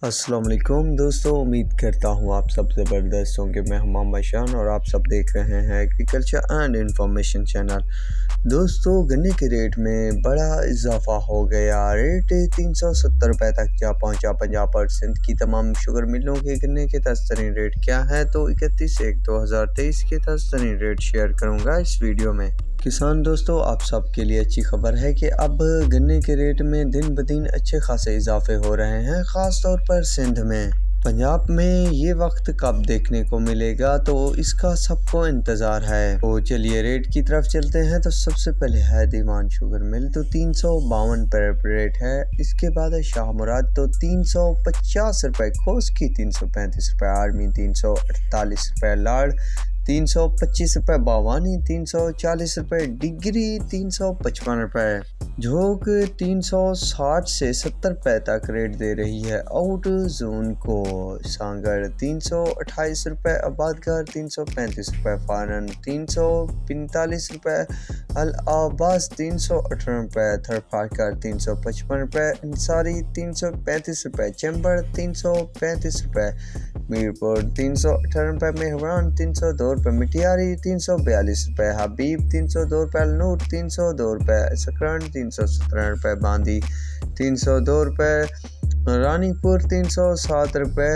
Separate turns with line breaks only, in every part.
السلام علیکم دوستو، امید کرتا ہوں آپ سب زبردست ہوں گے۔ میں ہوں محمد شان اور آپ سب دیکھ رہے ہیں ایگریکلچر اینڈ انفارمیشن چینل۔ دوستو، گنے کے ریٹ میں بڑا اضافہ ہو گیا۔ ریٹ 370 روپے تک جا پہنچا 50% کی تمام شوگر ملوں کے گنے کے تازہ ترین ریٹ کیا ہے تو 31/1/2023 کے تازہ ترین ریٹ شیئر کروں گا اس ویڈیو میں۔ کسان دوستو، آپ سب کے لیے اچھی خبر ہے کہ اب گنے کے ریٹ میں دن بدن اچھے خاصے اضافے ہو رہے ہیں، خاص طور پر سندھ میں۔ پنجاب میں یہ وقت کب دیکھنے کو ملے گا تو اس کا سب کو انتظار ہے۔ تو چلیے ریٹ کی طرف چلتے ہیں۔ تو سب سے پہلے ہے دیوان شوگر مل، تو 352 پر ریٹ ہے۔ اس کے بعد ہے شاہ مراد، تو 350 روپے، کھوس کی 335 روپے، آرمی 348 روپے، لاڑ 325 روپے، باوانی 340 روپے، ڈگری 355 روپے، جھوک 360 سے 70 روپے تک ریٹ دے رہی ہے آؤٹ زون کو۔ سانگڑ 328 روپے، آبادگار 335 روپے، فارن 345 روپے، العباس 318 روپے، تھرپارکر 355 روپے، انصاری 335 روپے، چمبر 335 روپے، میرپور 318 روپے، مہران 302 روپے، مٹیاری 342 روپے، حبیب 302 روپے، نور 302 روپے، سکران 317 روپے، باندی 302 روپے، رانی پور 307 روپے،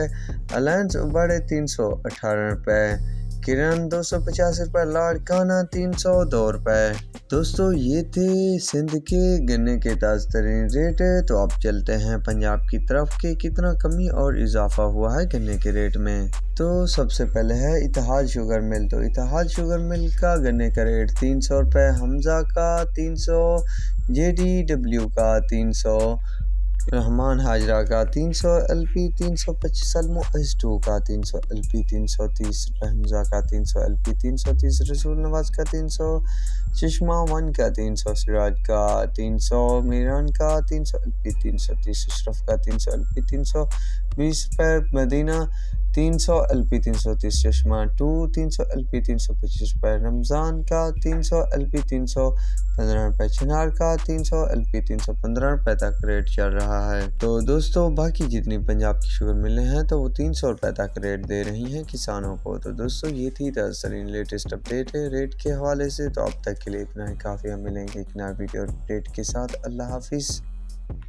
الائنس بڑے 318 روپے، کرن 250 روپے، لاڑکانہ 302 روپے۔ دوستو، یہ تھے سندھ کے گنے کے تازہ ترین ریٹ۔ تو اب چلتے ہیں پنجاب کی طرف کہ کتنا کمی اور اضافہ ہوا ہے گنے کے ریٹ میں۔ تو سب سے پہلے ہے اتحاد شوگر مل، تو اتحاد شوگر مل کا گنے کا ریٹ 300 روپے، حمزہ کا 300، JDW کا 300، رحمان حاجرہ کا 300، LP 325، المو S2 کا 300، LP 330 روپے، حمزہ کا 300، LP 330، رسول نواز کا 300، چشمہ 1 کا 300، سراج کا 300، میران کا 300، LP 330، اشرف کا 300، LP 320 روپے، مدینہ 300، LP 330، چشمہ 2 300، LP 325 روپے، رمضان کا 300، LP 315 روپے، چنار کا 300، LP 315 روپے تک ریٹ چل رہا ہے۔ تو دوستو، باقی جتنی پنجاب کی شوگر ملیں ہیں تو وہ 300 روپے تک ریٹ دے رہی ہیں کسانوں کو۔ تو دوستو، یہ تھی تازہ ترین لیٹسٹ اپڈیٹ ہے ریٹ کے حوالے سے۔ تو اب تک کے لیے اتنا ہی کافی، ہم ملیں گے ایک نیا ویڈیو اپڈیٹ کے ساتھ۔ اللہ حافظ۔